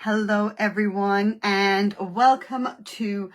Hello, everyone, and welcome to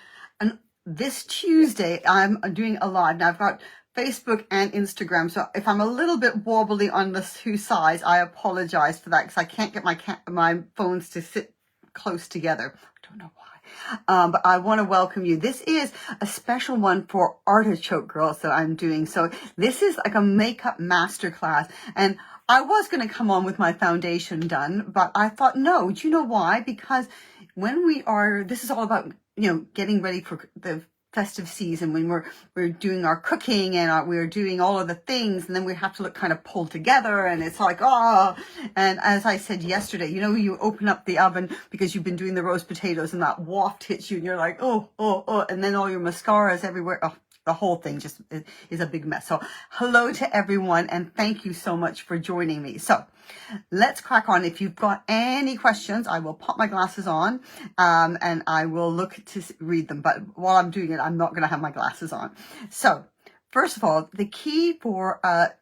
this Tuesday. I'm doing a live. Now, I've got Facebook and Instagram, so if I'm a little bit wobbly on the two sides, I apologize for that because I can't get my phones to sit close together. I don't know why. But I want to welcome you. This is a special one for Artichoke Girls that I'm doing. So this is like a makeup masterclass, and I was going to come on with my foundation done, but I thought, no, do you know why? Because this is all about, getting ready for the festive season when we're doing our cooking and we're doing all of the things, and then we have to look kind of pulled together, and it's like, and as I said yesterday, you open up the oven because you've been doing the roast potatoes and that waft hits you and you're like, oh, and then all your mascara's everywhere. The whole thing just is a big mess. So hello to everyone, and thank you so much for joining me. So let's crack on. If you've got any questions, I will pop my glasses on and I will look to read them. But while I'm doing it, I'm not going to have my glasses on. So first of all, the key for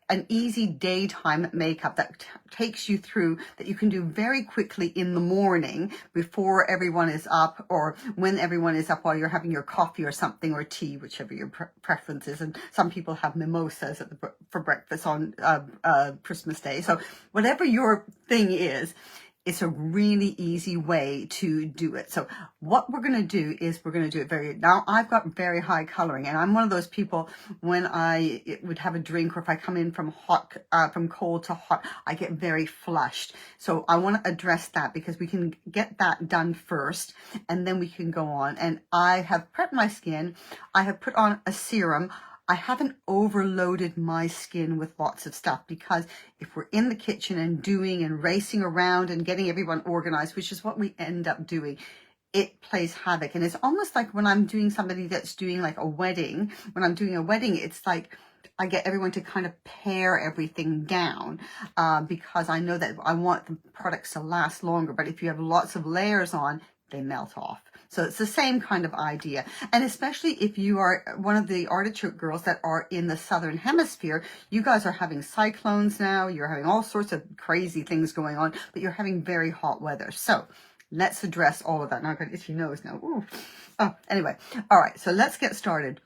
an easy daytime makeup that takes you through, that you can do very quickly in the morning before everyone is up, or when everyone is up while you're having your coffee or something, or tea, whichever your preference is. And some people have mimosas for breakfast on Christmas Day. So whatever your thing is, it's a really easy way to do it. So what we're going to do is we're going to do it now I've got very high coloring, and I'm one of those people, when I would have a drink, or if I come in from cold to hot, I get very flushed. So I want to address that, because we can get that done first and then we can go on. And I have prepped my skin. I have put on a serum. I haven't overloaded my skin with lots of stuff, because if we're in the kitchen and doing and racing around and getting everyone organized, which is what we end up doing, it plays havoc. And it's almost like when I'm doing somebody that's doing like a wedding, when I'm doing a wedding, it's like I get everyone to kind of pare everything down because I know that I want the products to last longer. But if you have lots of layers on, they melt off. So it's the same kind of idea. And especially if you are one of the Artichoke Girls that are in the Southern Hemisphere, you guys are having cyclones now. You're having all sorts of crazy things going on, but you're having very hot weather. So let's address all of that. Now I've got itchy nose now. Ooh. Oh, anyway. All right. So let's get started.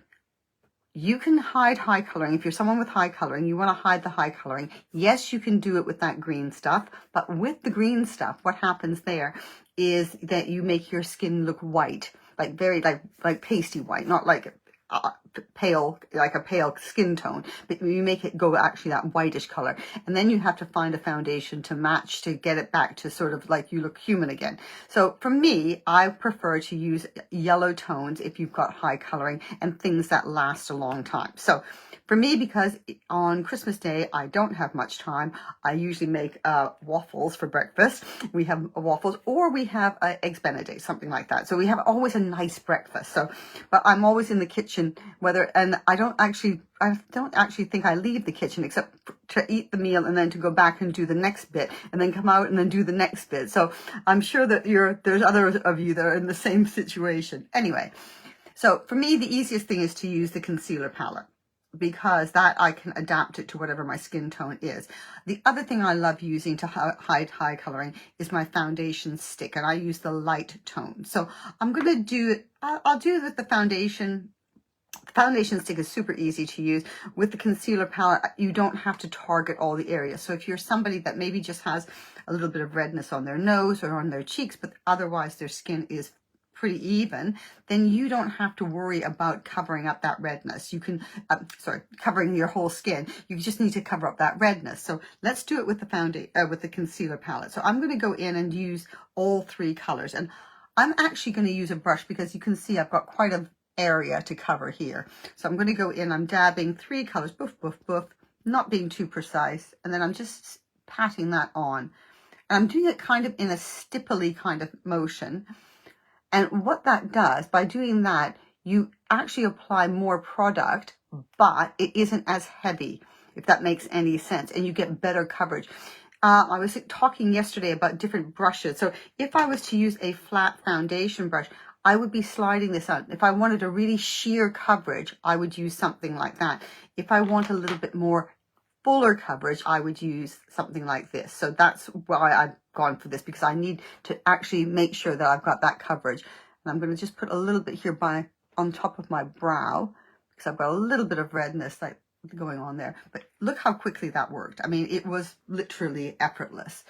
You can hide high coloring. If you're someone with high coloring, you want to hide the high coloring. Yes, you can do it with that green stuff, but with the green stuff, what happens there is that you make your skin look white, like very like pasty white, not like pale, like a pale skin tone, but you make it go actually that whitish color. And then you have to find a foundation to match to get it back to sort of like you look human again. So for me, I prefer to use yellow tones if you've got high coloring, and things that last a long time. So for me, because on Christmas Day, I don't have much time, I usually make waffles for breakfast. We have waffles, or we have eggs Benedict, something like that. So we have always a nice breakfast. So, but I'm always in the kitchen, and I don't actually think I leave the kitchen except to eat the meal and then to go back and do the next bit, and then come out and then do the next bit. So I'm sure that there's others of you that are in the same situation. Anyway, so for me, the easiest thing is to use the concealer palette, because that I can adapt it to whatever my skin tone is. The other thing I love using to hide high coloring is my foundation stick, and I use the light tone. So I'm going to do it. I'll do it with the foundation. The foundation stick is super easy to use. With the concealer palette, you don't have to target all the areas. So if you're somebody that maybe just has a little bit of redness on their nose or on their cheeks, but otherwise their skin is pretty even, then you don't have to worry about covering up that redness. You can, covering your whole skin. You just need to cover up that redness. So let's do it with the concealer palette. So I'm going to go in and use all three colors, and I'm actually going to use a brush because you can see I've got quite an area to cover here. So I'm going to go in, I'm dabbing three colors, boof, boof, boof, not being too precise, and then I'm just patting that on. And I'm doing it kind of in a stipply kind of motion. And what that does, by doing that, you actually apply more product, but it isn't as heavy, if that makes any sense, and you get better coverage. I was talking yesterday about different brushes. So if I was to use a flat foundation brush, I would be sliding this out. If I wanted a really sheer coverage, I would use something like that. If I want a little bit more fuller coverage, I would use something like this. So that's why I've gone for this, because I need to actually make sure that I've got that coverage. And I'm going to just put a little bit here on top of my brow, because I've got a little bit of redness like going on there. But look how quickly that worked. I mean, it was literally effortless.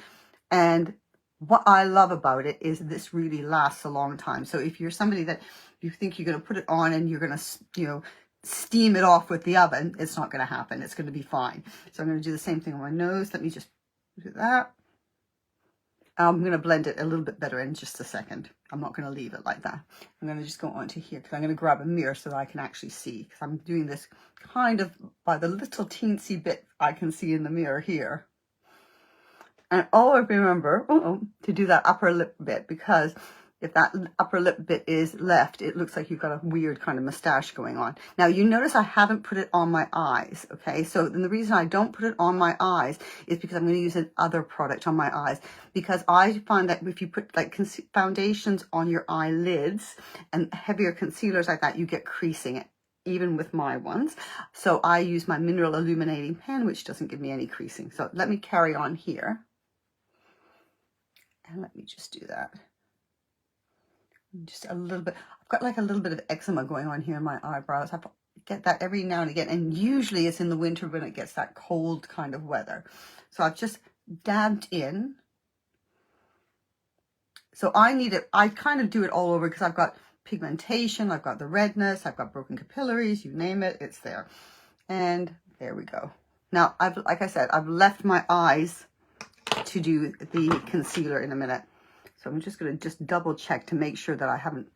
And what I love about it is this really lasts a long time. So if you're somebody that you think you're going to put it on and you're going to, steam it off with the oven, it's not going to happen. It's going to be fine. So I'm going to do the same thing on my nose. Let me just do that. I'm going to blend it a little bit better in just a second. I'm not going to leave it like that. I'm going to just go onto here, because I'm going to grab a mirror so that I can actually see, because I'm doing this kind of by the little teensy bit I can see in the mirror here. And always remember to do that upper lip bit, because if that upper lip bit is left, it looks like you've got a weird kind of mustache going on. Now, you notice I haven't put it on my eyes, okay? So then the reason I don't put it on my eyes is because I'm going to use another product on my eyes, because I find that if you put like foundations on your eyelids and heavier concealers like that, you get creasing, even with my ones. So I use my mineral illuminating pen, which doesn't give me any creasing. So let me carry on here. And let me just do that. Just a little bit. I've got like a little bit of eczema going on here in my eyebrows. I get that every now and again. And usually it's in the winter when it gets that cold kind of weather. So I've just dabbed in. So I kind of do it all over, because I've got pigmentation, I've got the redness, I've got broken capillaries, you name it, it's there. And there we go. Now, like I said, I've left my eyes to do the concealer in a minute. So I'm just going to double check to make sure that I haven't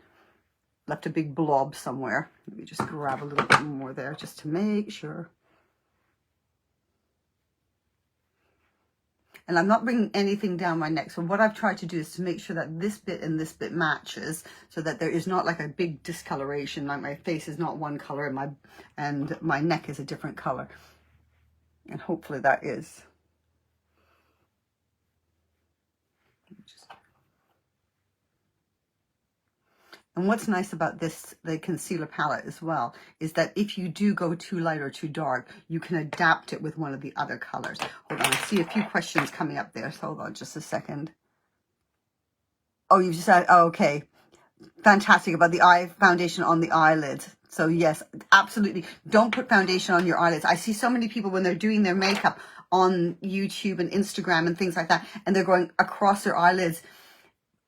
left a big blob somewhere. Let me just grab a little bit more there just to make sure. And I'm not bringing anything down my neck. So what I've tried to do is to make sure that this bit and this bit matches, so that there is not like a big discoloration, like my face is not one color and my neck is a different color. And hopefully that is. And what's nice about the concealer palette as well, is that if you do go too light or too dark, you can adapt it with one of the other colors. Hold on, I see a few questions coming up there. So hold on just a second. Oh, you just said, oh, okay. Fantastic about the eye foundation on the eyelids. So yes, absolutely. Don't put foundation on your eyelids. I see so many people when they're doing their makeup on YouTube and Instagram and things like that, and they're going across their eyelids.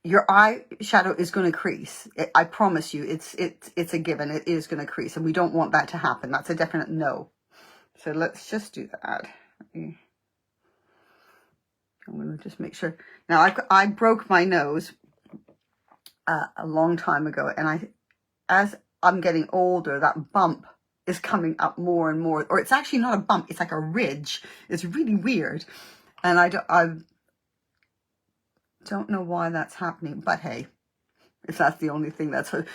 Your eyeshadow is going to crease. I promise you, it's a given. It is going to crease, and we don't want that to happen. That's a definite no. So let's just do that. I'm going to just make sure. Now, I broke my nose a long time ago, and as I'm getting older, that bump is coming up more and more. Or it's actually not a bump. It's like a ridge. It's really weird, and I don't know why that's happening, but hey, if that's the only thing that's the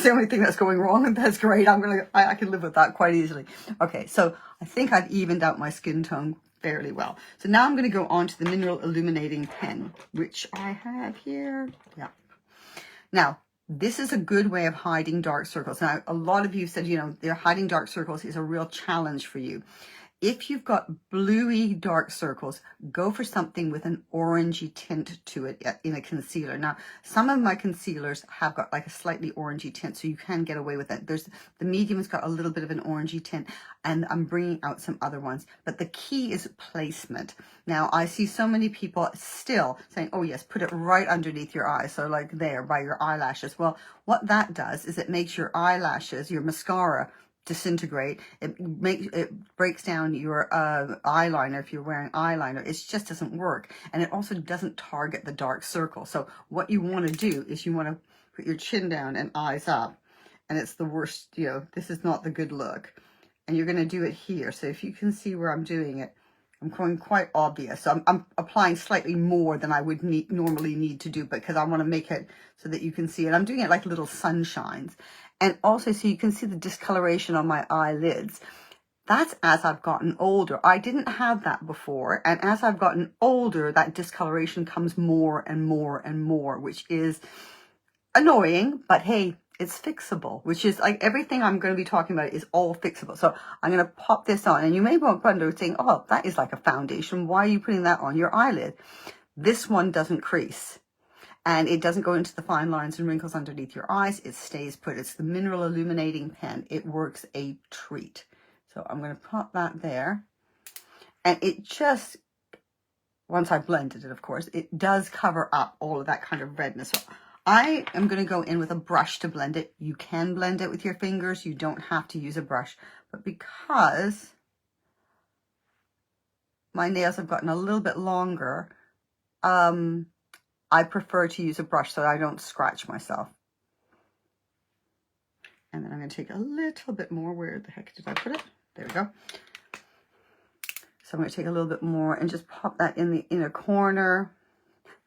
only thing that's going wrong, and that's great. I can live with that quite easily. Okay, so I think I've evened out my skin tone fairly well. So now I'm going to go on to the mineral illuminating pen, which I have here. Yeah. Now, this is a good way of hiding dark circles. Now, a lot of you said, hiding dark circles is a real challenge for you. If you've got bluey dark circles, go for something with an orangey tint to it in a concealer. Now, some of my concealers have got like a slightly orangey tint, so you can get away with it. The medium's got a little bit of an orangey tint, and I'm bringing out some other ones. But the key is placement. Now, I see so many people still saying, oh yes, put it right underneath your eyes. So like there by your eyelashes. Well, what that does is it makes your eyelashes, your mascara, disintegrate. It breaks down your eyeliner if you're wearing eyeliner. It just doesn't work, and it also doesn't target the dark circle. So what you want to do is you want to put your chin down and eyes up, and it's the worst. This is not the good look, and you're going to do it here. So if you can see where I'm doing it, I'm going quite obvious. So I'm applying slightly more than I would normally need to do, because I want to make it so that you can see it. I'm doing it like little sunshines. And also so you can see the discoloration on my eyelids. That's as I've gotten older. I didn't have that before. And as I've gotten older, that discoloration comes more and more and more, which is annoying. But hey, it's fixable, which is like everything I'm going to be talking about is all fixable. So I'm going to pop this on, and you may wonder saying, oh, that is like a foundation. Why are you putting that on your eyelid? This one doesn't crease, and it doesn't go into the fine lines and wrinkles underneath your eyes. It stays put. It's the Mineral Illuminating Pen. It works a treat. So I'm going to pop that there. And it just, once I've blended it, of course, it does cover up all of that kind of redness. So I am going to go in with a brush to blend it. You can blend it with your fingers. You don't have to use a brush. But because my nails have gotten a little bit longer, I prefer to use a brush so I don't scratch myself. And then I'm going to take a little bit more. Where the heck did I put it? There we go. So I'm going to take a little bit more and just pop that in the inner corner.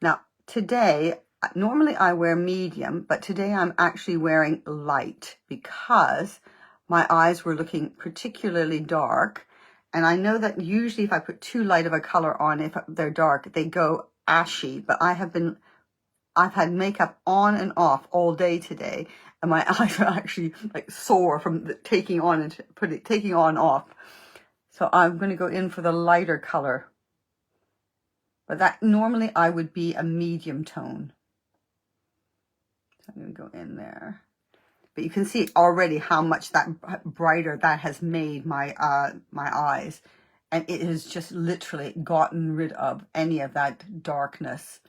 Now, today, normally I wear medium, but today I'm actually wearing light because my eyes were looking particularly dark. And I know that usually if I put too light of a color on, if they're dark, they go ashy. But I've had makeup on and off all day today, and my eyes are actually like sore from the taking on and taking on off. So I'm going to go in for the lighter color. But that normally I would be a medium tone. So I'm going to go in there. But you can see already how much that brighter that has made my my eyes. And it has just literally gotten rid of any of that darkness.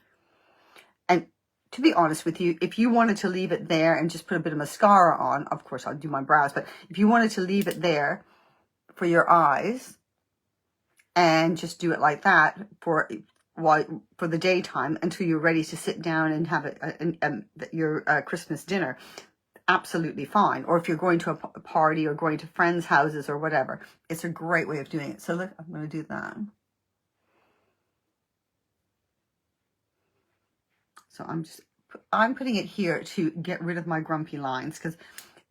And to be honest with you, if you wanted to leave it there and just put a bit of mascara on, of course I'll do my brows, but if you wanted to leave it there for your eyes and just do it like that for the daytime until you're ready to sit down and have your Christmas dinner, absolutely fine. Or if you're going to a party or going to friends' houses or whatever, it's a great way of doing it. So look, I'm going to do that. So I'm putting it here to get rid of my grumpy lines, because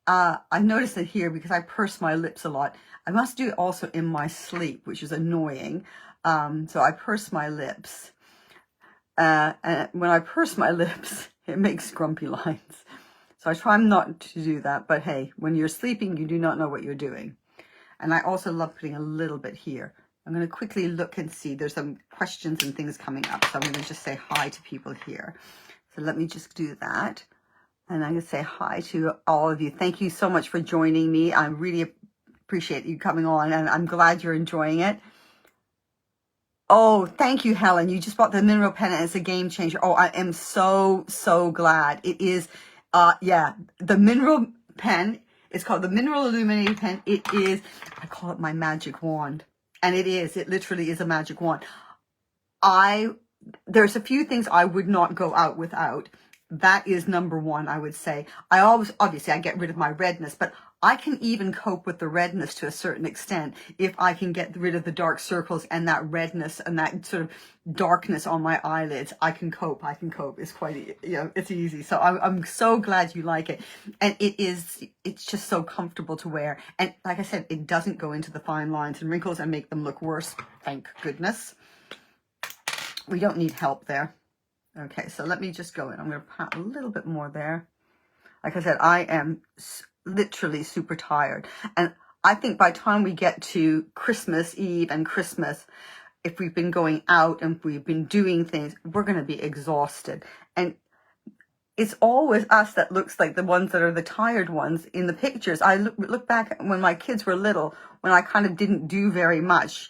I noticed it here because I purse my lips a lot. I must do it also in my sleep, which is annoying. So I purse my lips. And when I purse my lips, it makes grumpy lines. So I try not to do that. But hey, when you're sleeping, you do not know what you're doing. And I also love putting a little bit here. I'm going to quickly look and see. There's some questions and things coming up. So I'm going to just say hi to people here. So let me just do that. And I'm going to say hi to all of you. Thank you so much for joining me. I really appreciate you coming on, and I'm glad you're enjoying it. Oh, thank you, Helen. You just bought the mineral pen and it's a game changer. Oh, I am so, so glad. It is, yeah, the mineral pen is called the Mineral Illuminating Pen. It is, I call it my magic wand. And it is, it literally is a magic wand. There's a few things I would not go out without. That is number one, I would say. Obviously I get rid of my redness, but I can even cope with the redness to a certain extent if I can get rid of the dark circles and that redness and that sort of darkness on my eyelids. I can cope. It's quite, it's easy. So I'm so glad you like it. And it's just so comfortable to wear. And like I said, it doesn't go into the fine lines and wrinkles and make them look worse. Thank goodness. We don't need help there. Okay, so let me just go in. I'm going to pat a little bit more there. Like I said, I am literally super tired. And I think by the time we get to Christmas Eve and Christmas, if we've been going out and we've been doing things, we're going to be exhausted. And it's always us that looks like the ones that are the tired ones in the pictures. I look back when my kids were little, when I kind of didn't do very much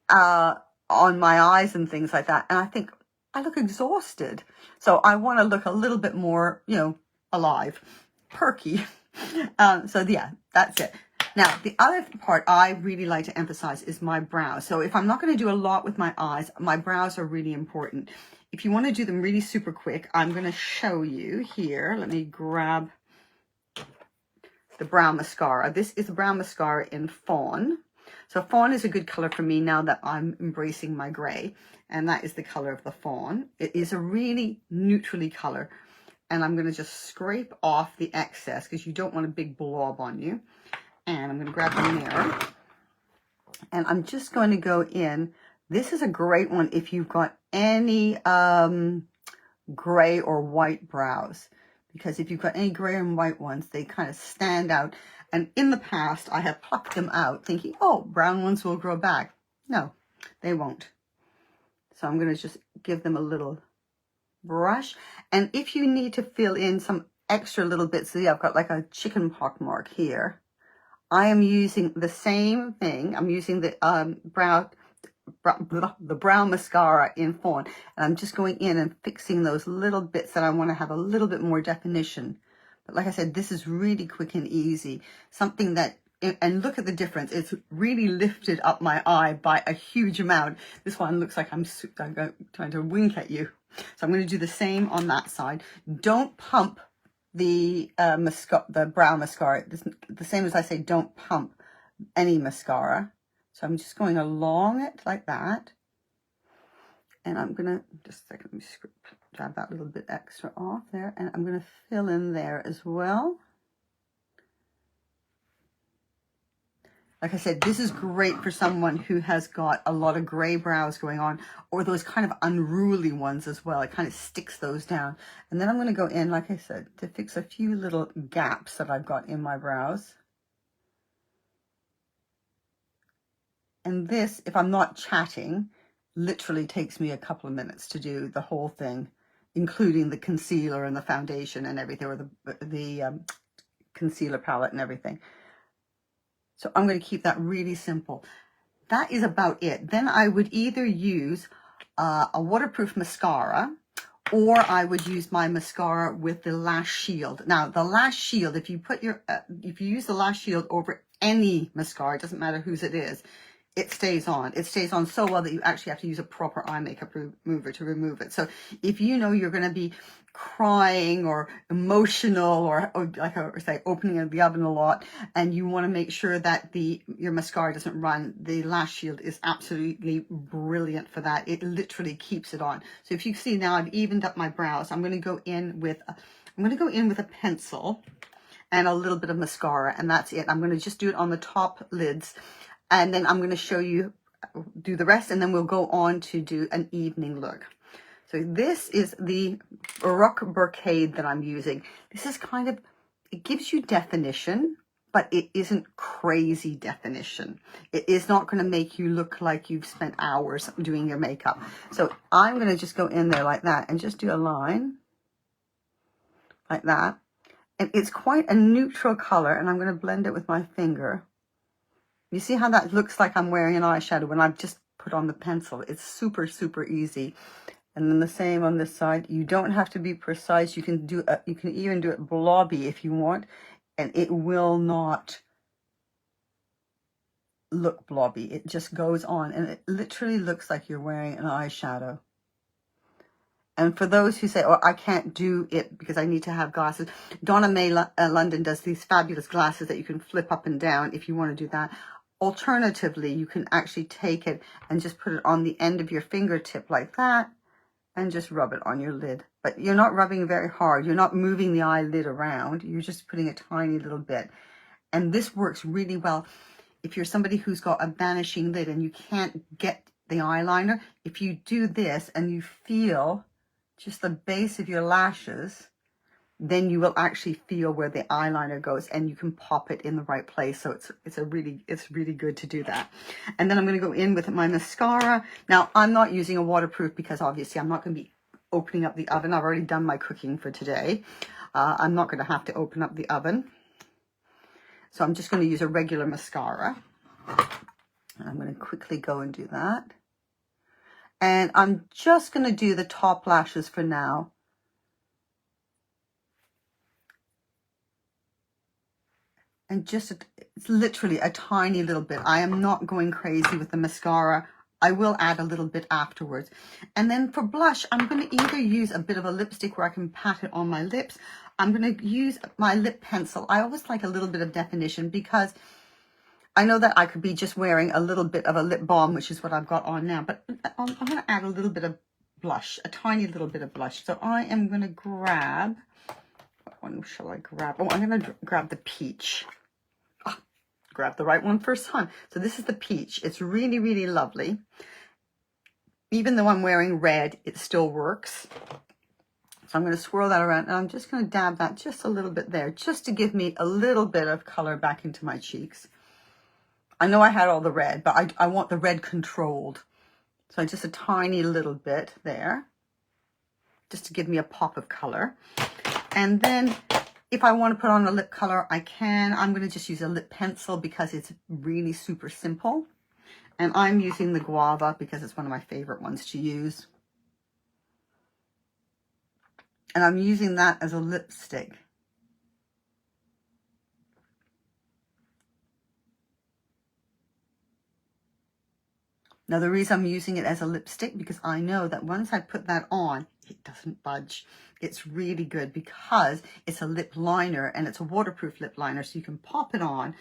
on my eyes and things like that. And I think, I look exhausted. So I want to look a little bit more, alive, perky. So yeah, that's it. Now, the other part I really like to emphasize is my brows. So if I'm not going to do a lot with my eyes, my brows are really important. If you want to do them really super quick, I'm going to show you here. Let me grab the brow mascara. This is the brow mascara in Fawn. So fawn is a good color for me now that I'm embracing my gray. And that is the color of the fawn. It is a really neutrally color. And I'm going to just scrape off the excess because you don't want a big blob on you. And I'm going to grab the mirror. And I'm just going to go in. This is a great one if you've got any gray or white brows, because if you've got any gray and white ones, they kind of stand out. And in the past, I have plucked them out thinking, oh, brown ones will grow back. No, they won't. So I'm going to just give them a little brush. And if you need to fill in some extra little bits, see, I've got like a chicken pox mark here. I am using the same thing. I'm using the brown mascara in Fawn, and I'm just going in and fixing those little bits that I want to have a little bit more definition. But like I said, this is really quick and easy, something that, and look at the difference. It's really lifted up my eye by a huge amount. This one looks like I'm trying to wink at you. So I'm going to do the same on that side. Don't pump the brow mascara. The same as I say, don't pump any mascara. So I'm just going along it like that. And I'm going to, just a second, let me grab that little bit extra off there. And I'm going to fill in there as well. Like I said, this is great for someone who has got a lot of gray brows going on, or those kind of unruly ones as well. It kind of sticks those down. And then I'm going to go in, like I said, to fix a few little gaps that I've got in my brows. And this, if I'm not chatting, literally takes me a couple of minutes to do the whole thing, including the concealer and the foundation and everything, or the concealer palette and everything. So I'm going to keep that really simple. That is about it. Then I would either use a waterproof mascara, or I would use my mascara with the Lash Shield. Now, the Lash Shield, if you put your, if you use the Lash Shield over any mascara, it doesn't matter whose it is, it stays on. It stays on so well that you actually have to use a proper eye makeup remover to remove it. So if you know you're going to be crying or emotional, or like I say, opening the oven a lot, and you want to make sure that your mascara doesn't run, the Lash Shield is absolutely brilliant for that. It literally keeps it on. So if you see now, I've evened up my brows. I'm going to go in with a pencil and a little bit of mascara, and that's it. I'm going to just do it on the top lids. And then I'm going to show you, do the rest, and then we'll go on to do an evening look. So this is the Baroque Brocade that I'm using. This is kind of, it gives you definition, but it isn't crazy definition. It is not going to make you look like you've spent hours doing your makeup. So I'm going to just go in there like that and just do a line like that. And it's quite a neutral color, and I'm going to blend it with my finger. You see how that looks like I'm wearing an eyeshadow when I've just put on the pencil? It's super, super easy. And then the same on this side. You don't have to be precise. You can do you can even do it blobby if you want, and it will not look blobby. It just goes on, and it literally looks like you're wearing an eyeshadow. And for those who say, oh, I can't do it because I need to have glasses, Donna May London does these fabulous glasses that you can flip up and down if you want to do that. Alternatively, you can actually take it and just put it on the end of your fingertip like that and just rub it on your lid. But you're not rubbing very hard. You're not moving the eyelid around. You're just putting a tiny little bit. And this works really well if you're somebody who's got a vanishing lid and you can't get the eyeliner. If you do this and you feel just the base of your lashes, then you will actually feel where the eyeliner goes, and you can pop it in the right place. So it's really good to do that. And then I'm going to go in with my mascara. Now, I'm not using a waterproof because obviously I'm not going to be opening up the oven. I've already done my cooking for today. I'm not going to have to open up the oven. So I'm just going to use a regular mascara. And I'm going to quickly go and do that. And I'm just going to do the top lashes for now. And just, it's literally a tiny little bit. I am not going crazy with the mascara. I will add a little bit afterwards. And then for blush, I'm going to either use a bit of a lipstick where I can pat it on my lips. I'm going to use my lip pencil. I always like a little bit of definition because I know that I could be just wearing a little bit of a lip balm, which is what I've got on now. But I'm going to add a little bit of blush, a tiny little bit of blush. So I am going to grab, what one shall I grab? Oh, I'm going to grab the peach. Grab the right one first time. So this is the peach. It's really, really lovely. Even though I'm wearing red, it still works. So I'm going to swirl that around, and I'm just going to dab that just a little bit there, just to give me a little bit of color back into my cheeks. I know I had all the red, but I want the red controlled. So just a tiny little bit there, just to give me a pop of color. And then if I want to put on a lip color, I can. I'm going to just use a lip pencil because it's really super simple. And I'm using the Guava because it's one of my favorite ones to use. And I'm using that as a lipstick. Now, the reason I'm using it as a lipstick, because I know that once I put that on, it doesn't budge. It's really good because it's a lip liner, and it's a waterproof lip liner, so you can pop it on,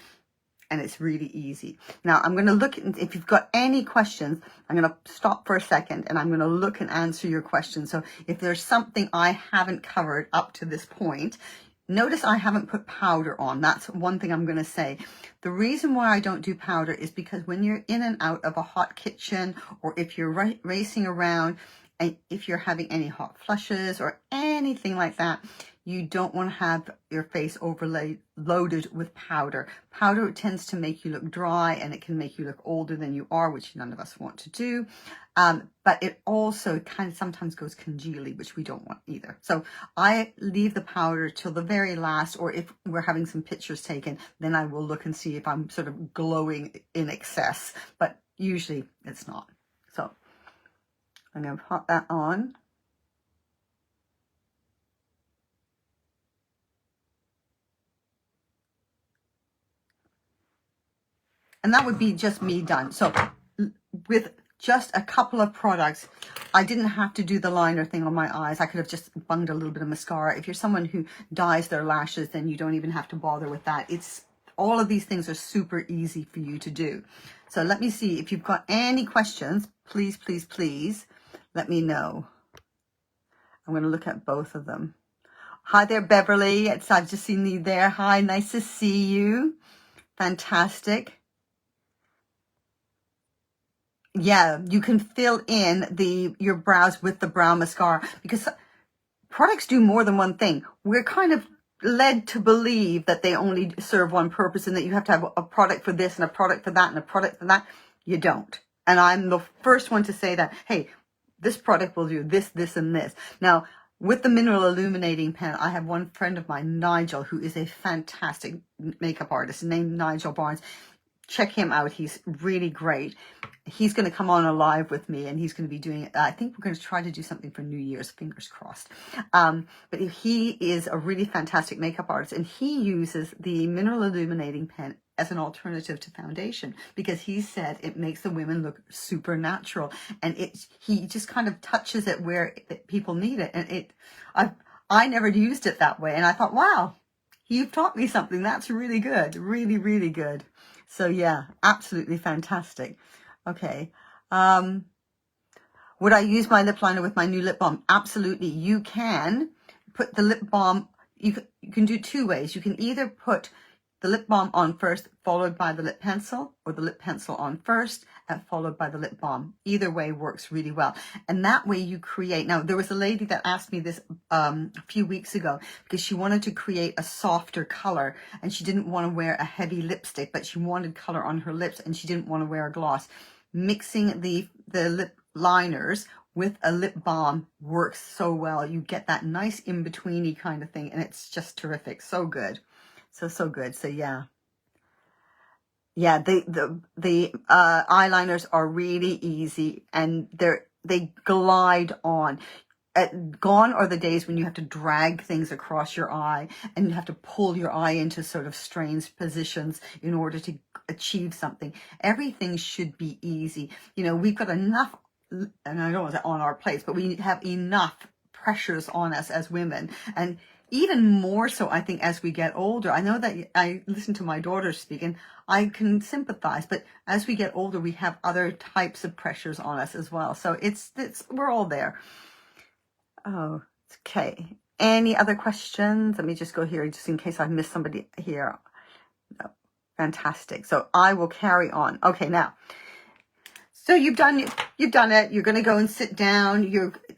and it's really easy. Now, I'm going to look at, if you've got any questions, I'm going to stop for a second, and I'm going to look and answer your questions. So if there's something I haven't covered up to this point, notice I haven't put powder on. That's one thing I'm going to say. The reason why I don't do powder is because when you're in and out of a hot kitchen, or if you're racing around, and if you're having any hot flushes or anything like that, you don't want to have your face loaded with powder. Powder tends to make you look dry, and it can make you look older than you are, which none of us want to do. But it also kind of sometimes goes congealy, which we don't want either. So I leave the powder till the very last, or if we're having some pictures taken, then I will look and see if I'm sort of glowing in excess, but usually it's not. So I'm going to pop that on. And that would be just me done. So with just a couple of products, I didn't have to do the liner thing on my eyes. I could have just bunged a little bit of mascara. If you're someone who dyes their lashes, then you don't even have to bother with that. It's all of these things are super easy for you to do. So let me see. If you've got any questions, please, please, please let me know. I'm going to look at both of them. Hi there, Beverly. I've just seen you there. Hi, nice to see you. Fantastic. Yeah, you can fill in your brows with the brow mascara, because products do more than one thing. We're kind of led to believe that they only serve one purpose, and that you have to have a product for this and a product for that and a product for that. You don't. And I'm the first one to say that, hey, this product will do this, this, and this. Now, with the mineral illuminating pen, I have one friend of mine, Nigel, who is a fantastic makeup artist named Nigel Barnes. Check him out. He's really great. He's going to come on a live with me, and he's going to be doing, I think we're going to try to do something for New Year's, fingers crossed. But he is a really fantastic makeup artist, and he uses the mineral illuminating pen as an alternative to foundation, because he said it makes the women look super natural, and he just kind of touches it where people need it. And I never used it that way, and I thought, wow, you've taught me something. That's really good. Really, really good. So yeah, absolutely fantastic. Okay. Would I use my lip liner with my new lip balm? Absolutely. You can put the lip balm, you can do two ways. You can either put the lip balm on first, followed by the lip pencil, or the lip pencil on first and followed by the lip balm. Either way works really well. And that way you create, now there was a lady that asked me this a few weeks ago, because she wanted to create a softer color, and she didn't want to wear a heavy lipstick, but she wanted color on her lips, and she didn't want to wear a gloss. Mixing the lip liners with a lip balm works so well. You get that nice in-betweeny kind of thing, and it's just terrific. So good. So good. So yeah, the eyeliners are really easy, and they glide on. Gone are the days when you have to drag things across your eye, and you have to pull your eye into sort of strange positions in order to achieve something. Everything should be easy. You know, we've got enough, and I don't want to say on our plates, but we have enough pressures on us as women, and even more so, I think, as we get older. I know that I listen to my daughter speak, and I can sympathize, but as we get older, we have other types of pressures on us as well. So we're all there. Oh, okay. Any other questions? Let me just go here just in case I've missed somebody here. No. Fantastic. So I will carry on. Okay, now, So you've done it. You're going to go and sit down.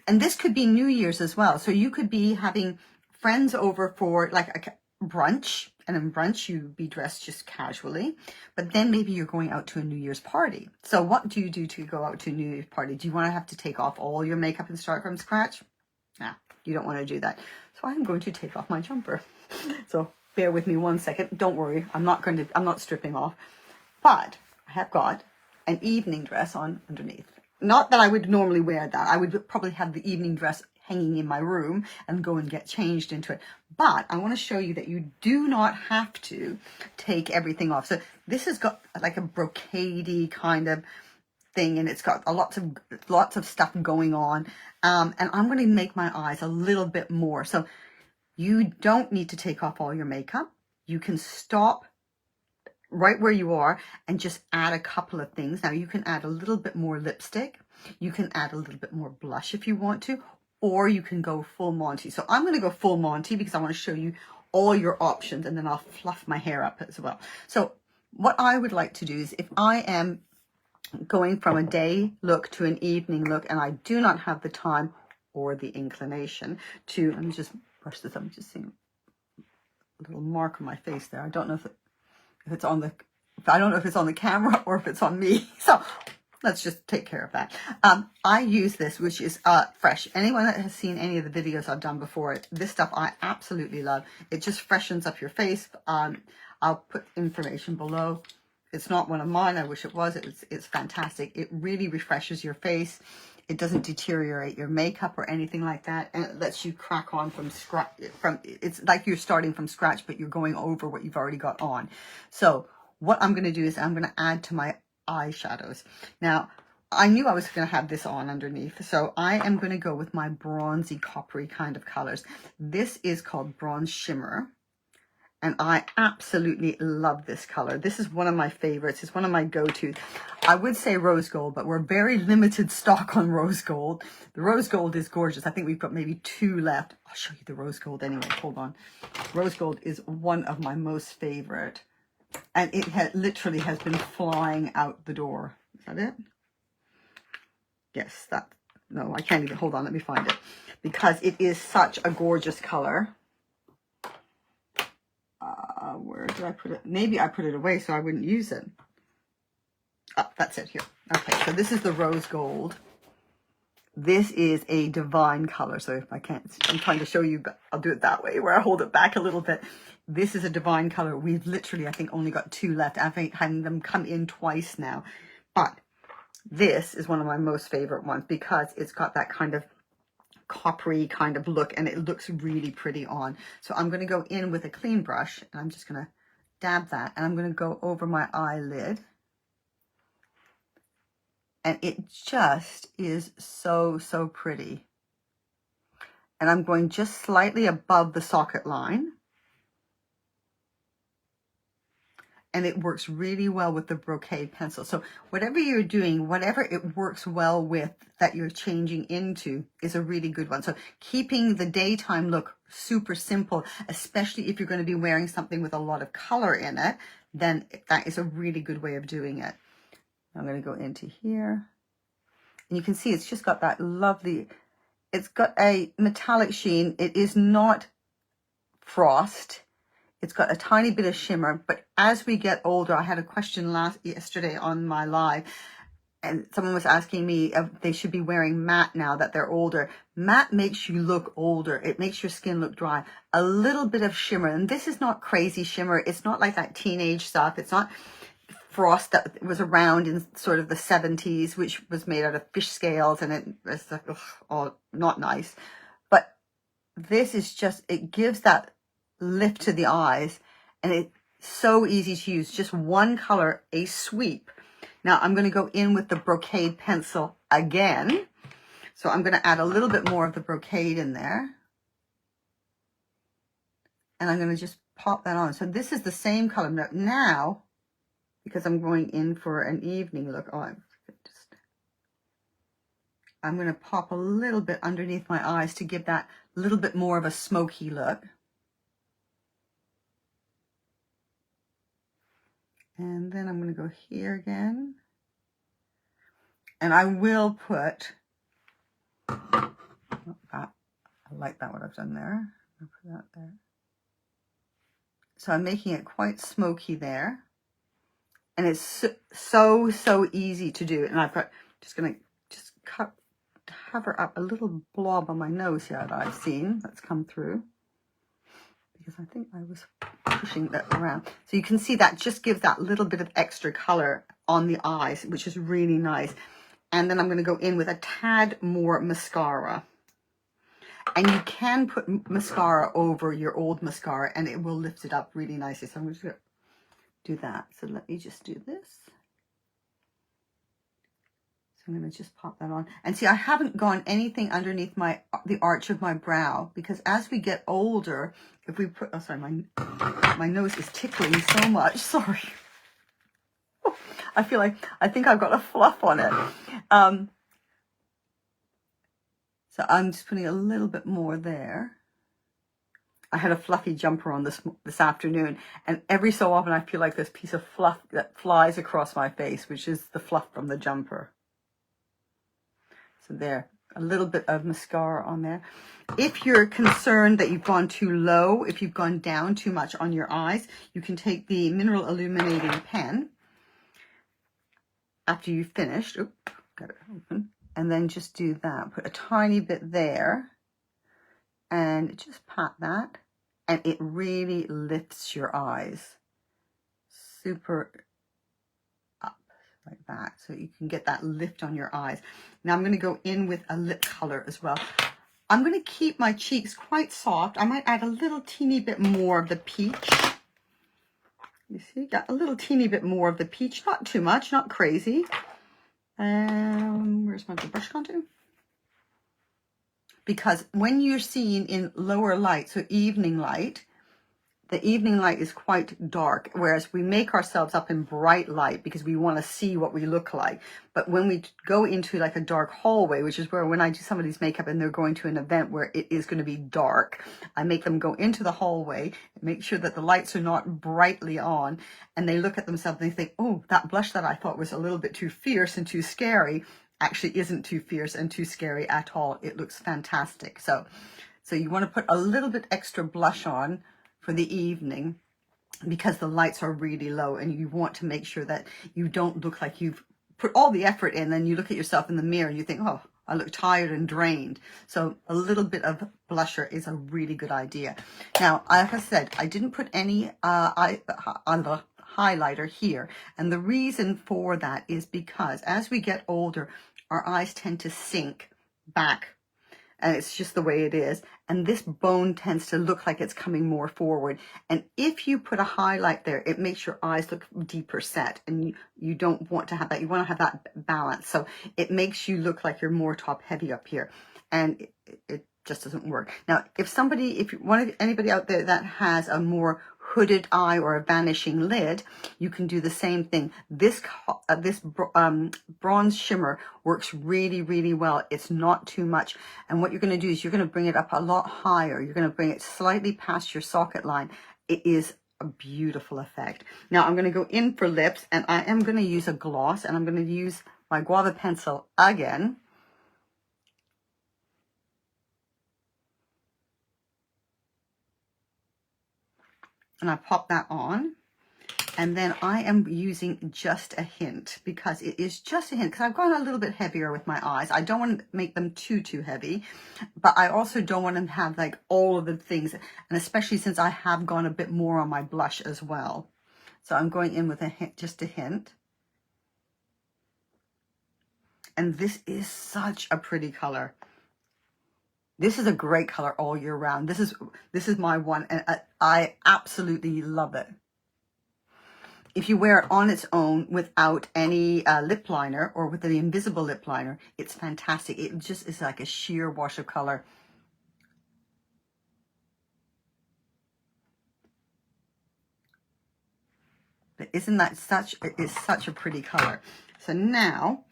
And this could be New Year's as well. So you could be having friends over for like a brunch, and in brunch you'd be dressed just casually. But then maybe you're going out to a New Year's party. So what do you do to go out to a New Year's party? Do you want to have to take off all your makeup and start from scratch? Nah, you don't want to do that. So I'm going to take off my jumper. So bear with me 1 second. Don't worry. I'm not stripping off. But I have got an evening dress on underneath. Not that I would normally wear that. I would probably have the evening dress hanging in my room and go and get changed into it. But I want to show you that you do not have to take everything off. So this has got like a brocadey kind of thing, and it's got lots of stuff going on. And I'm going to make my eyes a little bit more. So you don't need to take off all your makeup. You can stop right where you are and just add a couple of things. Now you can add a little bit more lipstick. You can add a little bit more blush if you want to, or you can go full Monty. So I'm going to go full Monty because I want to show you all your options, and then I'll fluff my hair up as well. So what I would like to do is, if I am going from a day look to an evening look and I do not have the time or the inclination to, let me just brush this up. I'm just seeing a little mark on my face there. I don't know if it's on the, I don't know if it's on the camera or if it's on me. So let's just take care of that. I use this, which is fresh. Anyone that has seen any of the videos I've done before, this stuff I absolutely love. It just freshens up your face. I'll put information below. It's not one of mine. I wish it was. It's fantastic. It really refreshes your face. It doesn't deteriorate your makeup or anything like that, and it lets you crack on from scratch. It's like you're starting from scratch, but you're going over what you've already got on. So what I'm going to do is I'm going to add to my eyeshadows. Now, I knew I was going to have this on underneath, so I am going to go with my bronzy, coppery kind of colors. This is called Bronze Shimmer. And I absolutely love this color. This is one of my favorites. It's one of my go-tos. I would say rose gold, but we're very limited stock on rose gold. The rose gold is gorgeous. I think we've got maybe 2 left. I'll show you the rose gold anyway. Hold on. Rose gold is one of my most favorite. And it literally has been flying out the door. Is that it? Yes, no, I can't even, hold on, let me find it. Because it is such a gorgeous color. Where did I put it? Maybe I put it away so I wouldn't use it. Oh, that's it here. Okay, so this is the rose gold. This is a divine color. So if I can't, I'm trying to show you, but I'll do it that way where I hold it back a little bit. This is a divine color. We've literally, I think, only got 2 left. I've had them come in twice now. But this is one of my most favorite ones because it's got that kind of coppery kind of look, and it looks really pretty on. So I'm going to go in with a clean brush, and I'm just going to dab that, and I'm going to go over my eyelid, and it just is so pretty. And I'm going just slightly above the socket line, and it works really well with the brocade pencil. So whatever you're doing, whatever it works well with that you're changing into is a really good one. So keeping the daytime look super simple, especially if you're going to be wearing something with a lot of color in it, then that is a really good way of doing it. I'm going to go into here, and you can see it's just got that lovely, it's got a metallic sheen. It is not frost. It's got a tiny bit of shimmer, but as we get older, I had a question yesterday on my live, and someone was asking me if they should be wearing matte now that they're older. Matte makes you look older. It makes your skin look dry. A little bit of shimmer, and this is not crazy shimmer. It's not like that teenage stuff. It's not frost that was around in sort of the 70s, which was made out of fish scales, and it was like, oh, not nice. But this is just, it gives that lift to the eyes, and it's so easy to use. Just one color, a sweep. Now I'm going to go in with the brocade pencil again. So I'm going to add a little bit more of the brocade in there, and I'm going to just pop that on. So this is the same color now, because I'm going in for an evening look. I'm going to pop a little bit underneath my eyes to give that little bit more of a smoky look. And then I'm going to go here again. And I will put, I like that, what I've done there. I'll put that there. So I'm making it quite smoky there. And it's so easy to do. And I've got, just going to just cover up a little blob on my nose here that I've seen that's come through. Because I think I was pushing that around. So you can see that just gives that little bit of extra color on the eyes, which is really nice. And then I'm going to go in with a tad more mascara. And you can put mascara over your old mascara and it will lift it up really nicely. So I'm just going to do that. So let me just do this. So I'm going to just pop that on. And see, I haven't gone anything underneath the arch of my brow, because as we get older, if we put, oh sorry, my nose is tickling so much. Sorry. I think I've got a fluff on it. So I'm just putting a little bit more there. I had a fluffy jumper on this afternoon, and every so often I feel like this piece of fluff that flies across my face, which is the fluff from the jumper. So there, a little bit of mascara on there. If you're concerned that you've gone too low, if you've gone down too much on your eyes, you can take the mineral illuminating pen after you've finished. Oops, got it open. And then just do that. Put a tiny bit there and just pat that. And it really lifts your eyes. Super up like that. So you can get that lift on your eyes. Now I'm going to go in with a lip color as well. I'm going to keep my cheeks quite soft. I might add a little teeny bit more of the peach. You see, got a little teeny bit more of the peach. Not too much, not crazy. Where's my brush gone to? Because when you're seeing in lower light, so evening light, the evening light is quite dark, whereas we make ourselves up in bright light because we want to see what we look like. But when we go into like a dark hallway, which is where when I do somebody's makeup and they're going to an event where it is going to be dark, I make them go into the hallway, make sure that the lights are not brightly on, and they look at themselves and they think, oh, that blush that I thought was a little bit too fierce and too scary actually isn't too fierce and too scary at all. It looks fantastic. So you want to put a little bit extra blush on for the evening because the lights are really low, and you want to make sure that you don't look like you've put all the effort in, and you look at yourself in the mirror and you think, oh, I look tired and drained. So a little bit of blusher is a really good idea. Now, like I said, I didn't put any highlighter here, and the reason for that is because as we get older, our eyes tend to sink back. And it's just the way it is. And this bone tends to look like it's coming more forward. And if you put a highlight there, it makes your eyes look deeper set. And you don't want to have that. You want to have that balance. So it makes you look like you're more top heavy up here. And it just doesn't work. Now, if anybody out there that has a more hooded eye or a vanishing lid, you can do the same thing. This bronze shimmer works really, really well. It's not too much. And what you're going to do is you're going to bring it up a lot higher. You're going to bring it slightly past your socket line. It is a beautiful effect. Now I'm going to go in for lips, and I am going to use a gloss, and I'm going to use my guava pencil again. And I pop that on, and then I am using just a hint, because it is just a hint, because I've gone a little bit heavier with my eyes. I don't want to make them too heavy, but I also don't want to have like all of the things, and especially since I have gone a bit more on my blush as well. So I'm going in with a hint, just a hint. And this is such a pretty color. This is a great color all year round. This is my one, and I absolutely love it. If you wear it on its own without any lip liner, or with the invisible lip liner, it's fantastic. It just is like a sheer wash of color. But isn't that such a pretty color? So now,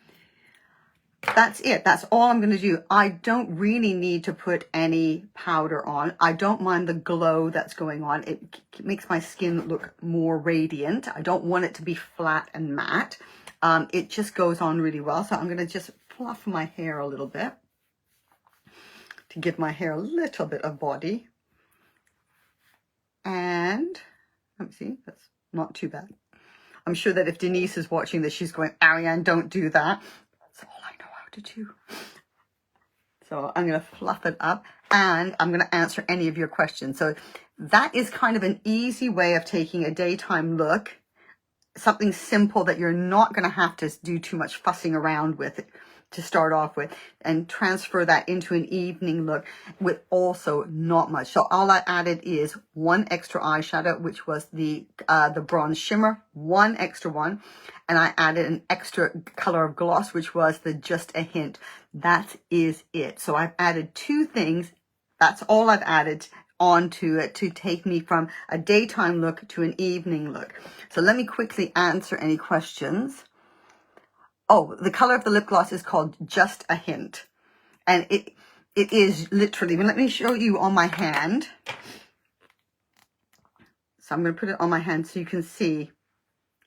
that's it. That's all I'm going to do. I don't really need to put any powder on. I don't mind the glow that's going on. It makes my skin look more radiant. I don't want it to be flat and matte. It just goes on really well. So I'm going to just fluff my hair a little bit to give my hair a little bit of body. And let me see, that's not too bad. I'm sure that if Denise is watching this, she's going, Ariane, don't do that. That's all I know how to do. So I'm going to fluff it up and I'm going to answer any of your questions. So that is kind of an easy way of taking a daytime look, something simple that you're not going to have to do too much fussing around with to start off with, and transfer that into an evening look with also not much. So all I added is one extra eyeshadow, which was the bronze shimmer, one extra one, and I added an extra color of gloss, which was the Just a Hint. That is it. So I've added two things. That's all I've added onto it to take me from a daytime look to an evening look. So let me quickly answer any questions. Oh, the color of the lip gloss is called Just a Hint. And it is literally, let me show you on my hand. So I'm going to put it on my hand so you can see.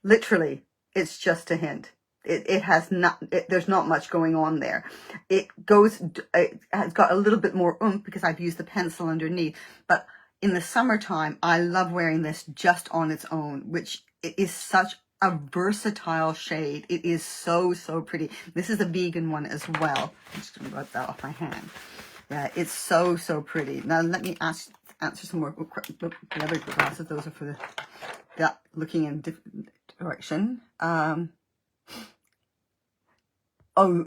Literally, it's just a hint. It has not, there's not much going on there. It has got a little bit more oomph because I've used the pencil underneath. But in the summertime, I love wearing this just on its own, which it is such a versatile shade. It is so, so pretty. This is a vegan one as well. I'm just going to rub that off my hand. Yeah, it's so, so pretty. Now let me answer some more. The other glasses, those are for the looking in different direction. Oh,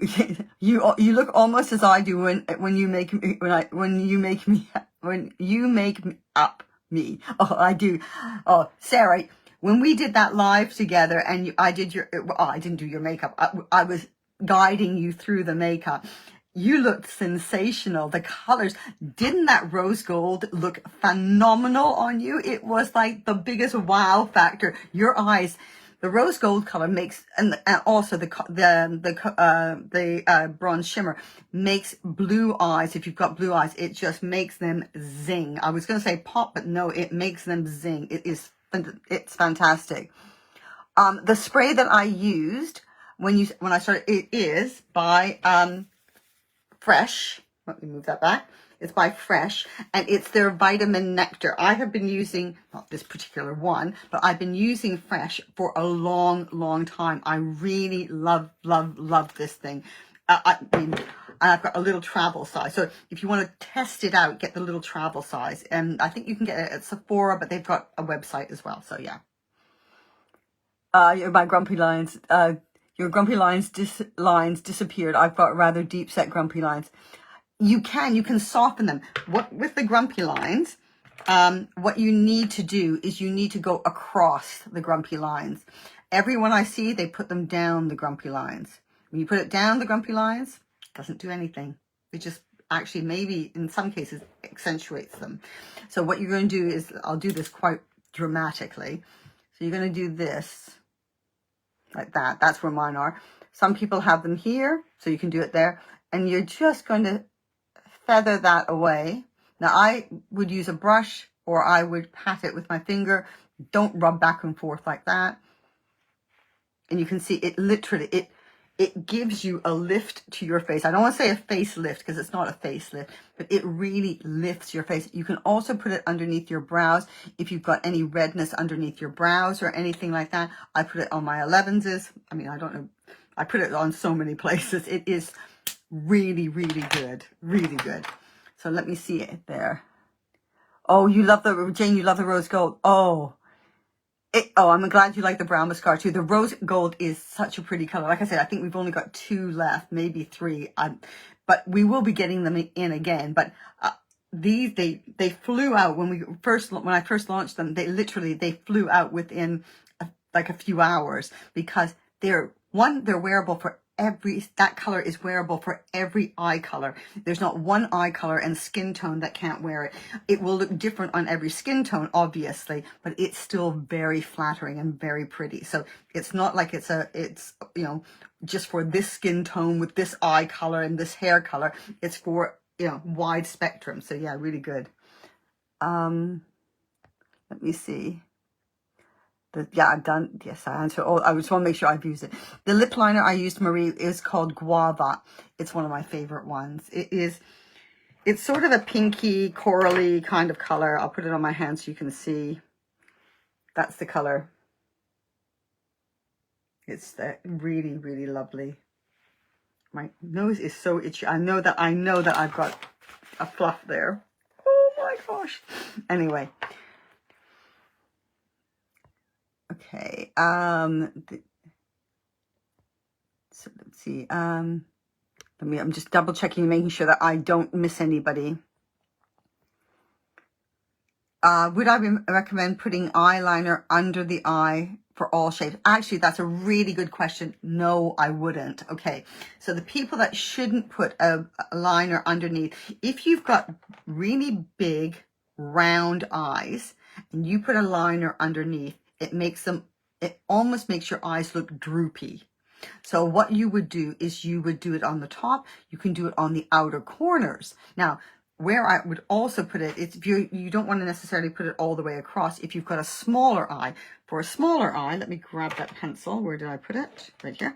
you look almost as I do when you make me up me. Oh, I do. Oh, Sarah, when we did that live together and I didn't do your makeup. I was guiding you through the makeup. You looked sensational. The colors, didn't that rose gold look phenomenal on you? It was like the biggest wow factor. Your eyes, the rose gold color makes, and also the bronze shimmer makes blue eyes. If you've got blue eyes, it just makes them zing. I was going to say pop, but no, it makes them zing. It's fantastic. The spray that I used when I started, it is by Fresh. Let me move that back. It's by Fresh, and it's their Vitamin Nectar. I have been using, not this particular one, but I've been using Fresh for a long, long time. I really love, love, love this thing. I mean, I've got a little travel size. So if you want to test it out, get the little travel size. And I think you can get it at Sephora, but they've got a website as well. So yeah. My grumpy lines. Your grumpy lines disappeared. I've got rather deep set grumpy lines. You can soften them. With the grumpy lines, what you need to do is you need to go across the grumpy lines. Everyone I see, they put them down the grumpy lines. When you put it down the grumpy lines, it doesn't do anything. It just actually maybe in some cases accentuates them. So what you're going to do is, I'll do this quite dramatically. So you're going to do this like that. That's where mine are. Some people have them here, so you can do it there. And you're just going to feather that away. Now I would use a brush or I would pat it with my finger. Don't rub back and forth like that. And you can see it literally, it gives you a lift to your face. I don't want to say a facelift because it's not a facelift, but it really lifts your face. You can also put it underneath your brows if you've got any redness underneath your brows or anything like that. I put it on my 11s. I mean, I don't know. I put it on so many places. It is really, really good. Really good. So let me see it there. Oh, Jane, you love the rose gold. Oh, I'm glad you like the brown mascara too. The rose gold is such a pretty color. Like I said, I think we've only got 2 left, maybe 3. But we will be getting them in again. But these, they flew out when I first launched them. They flew out within like a few hours because they're wearable for that color is wearable for every eye color. There's not one eye color and skin tone that can't wear it. It will look different on every skin tone, obviously, but it's still very flattering and very pretty. So it's not like it's just for this skin tone with this eye color and this hair color. It's for, wide spectrum. So yeah, really good. Let me see. Yeah, I've done, yes, I answered all. I just want to make sure I've used it. The lip liner I used, Marie, is called Guava. It's one of my favorite ones. It's sort of a pinky, corally kind of color. I'll put it on my hand so you can see. That's the color. It's really, really lovely. My nose is so itchy. I know that I've got a fluff there. Oh my gosh. Anyway. Okay. So let's see. I'm just double checking, making sure that I don't miss anybody. Would I recommend putting eyeliner under the eye for all shapes? Actually, that's a really good question. No, I wouldn't. Okay, so the people that shouldn't put a liner underneath, if you've got really big, round eyes and you put a liner underneath, it almost makes your eyes look droopy. So what you would do is you would do it on the top. You can do it on the outer corners. Now, where I would also put it, it's if you don't want to necessarily put it all the way across. If you've got a smaller eye, for a smaller eye, let me grab that pencil. Where did I put it? Right here.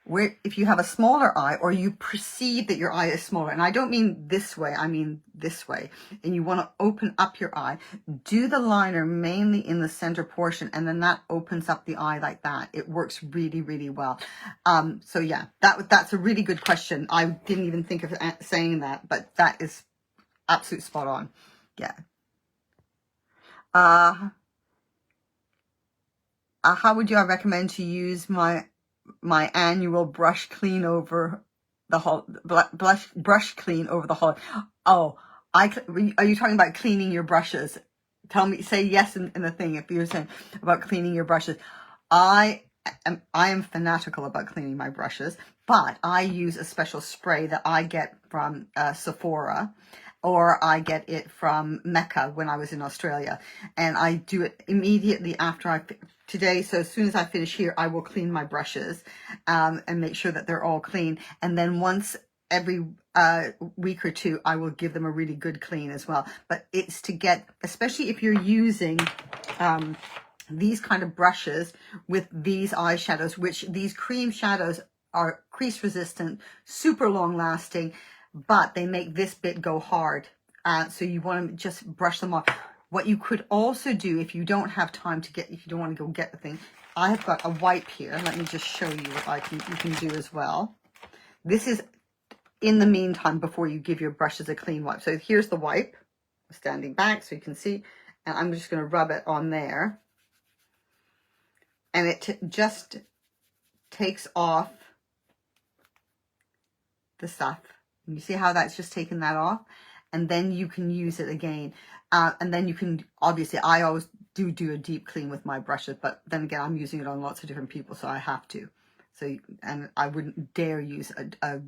Where if you have a smaller eye, or you perceive that your eye is smaller, and I don't mean this way, I mean this way, and you want to open up your eye, do the liner mainly in the center portion, and then that opens up the eye like that. It works really, really well. So yeah, that's a really good question. I didn't even think of saying that, but that is absolute spot on. Yeah. How would you recommend to use my annual brush clean over the whole brush clean over the whole? Oh, are you talking about cleaning your brushes? Tell me, say yes in the thing if you're saying about cleaning your brushes. I am fanatical about cleaning my brushes, but I use a special spray that I get from Sephora, or I get it from Mecca when I was in Australia, and I do it immediately after today. So as soon as I finish here, I will clean my brushes and make sure that they're all clean. And then once every week or two, I will give them a really good clean as well. But it's to get, especially if you're using these kind of brushes with these eyeshadows, which these cream shadows are crease resistant, super long lasting, but they make this bit go hard. So you want to just brush them off. What you could also do if you don't have time to if you don't want to go get the thing, I have got a wipe here. Let me just show you what you can do as well. This is in the meantime before you give your brushes a clean wipe. So here's the wipe, standing back so you can see, and I'm just going to rub it on there. And it just takes off the stuff. And you see how that's just taken that off? And then you can use it again. And then you can, obviously, I always do a deep clean with my brushes, but then again, I'm using it on lots of different people, so I have to. So, and I wouldn't dare use a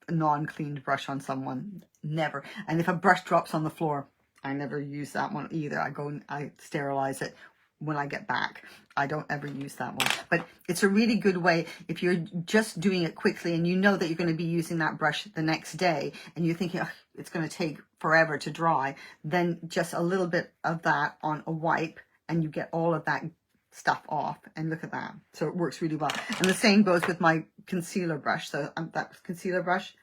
non-cleaned brush on someone, never. And if a brush drops on the floor, I never use that one either. I go and I sterilize it when I get back. I don't ever use that one. But it's a really good way if you're just doing it quickly and you know that you're going to be using that brush the next day and you're thinking, oh, it's going to take forever to dry, then just a little bit of that on a wipe and you get all of that stuff off. And look at that. So it works really well. And the same goes with my concealer brush. So that concealer brush.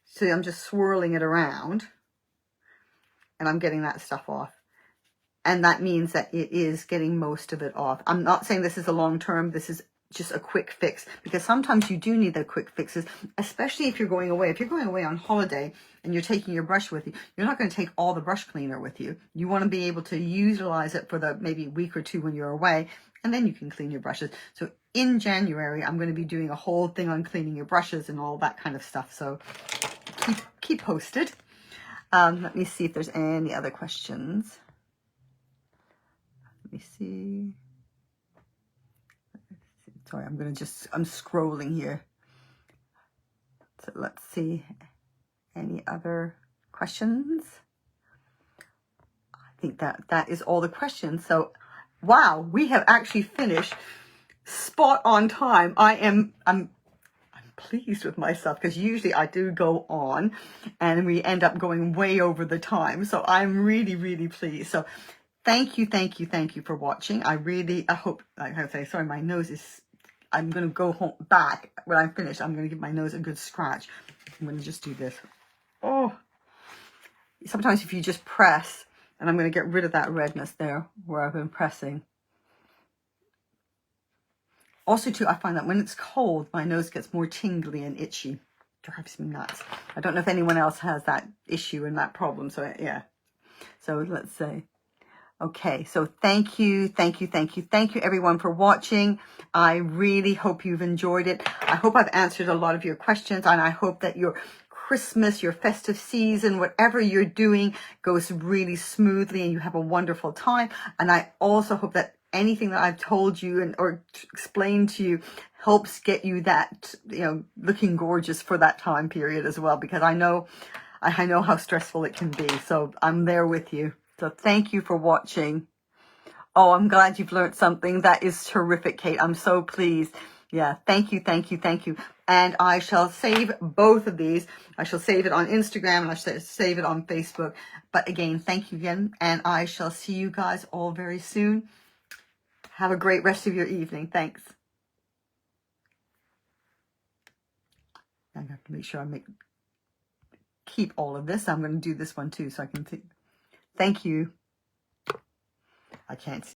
So I'm just swirling it around and I'm getting that stuff off. And that means that it is getting most of it off. I'm not saying this is a long term. This is just a quick fix, because sometimes you do need the quick fixes, especially if you're going away. If you're going away on holiday and you're taking your brush with you, you're not going to take all the brush cleaner with you. You want to be able to utilize it for the maybe week or two when you're away, and then you can clean your brushes. So in January, I'm going to be doing a whole thing on cleaning your brushes and all that kind of stuff. So keep posted. Let me see if there's any other questions. Let me see. Sorry, I'm scrolling here. So let's see. Any other questions? I think that is all the questions. So, wow, we have actually finished spot on time. I'm pleased with myself, because usually I do go on and we end up going way over the time. So I'm really, really pleased. So thank you for watching. I hope, like I say, sorry, my nose is, I'm going to go home back when I'm finished. I'm going to give my nose a good scratch. I'm going to just do this. Oh, sometimes if you just press, and I'm going to get rid of that redness there where I've been pressing. Also, too, I find that when it's cold, my nose gets more tingly and itchy. Drives me nuts. I don't know if anyone else has that issue and that problem. So, yeah. So, let's say. Okay, so thank you, everyone, for watching. I really hope you've enjoyed it. I hope I've answered a lot of your questions, and I hope that your Christmas, your festive season, whatever you're doing, goes really smoothly and you have a wonderful time. And I also hope that anything that I've told you or explained to you helps get you that, looking gorgeous for that time period as well, because I know how stressful it can be. So I'm there with you. So thank you for watching. Oh, I'm glad you've learned something. That is terrific, Kate. I'm so pleased. Yeah, thank you. And I shall save both of these. I shall save it on Instagram and I shall save it on Facebook. But again, thank you again. And I shall see you guys all very soon. Have a great rest of your evening. Thanks. I have to make sure I keep all of this. I'm going to do this one too so I can see. Thank you. I can't see.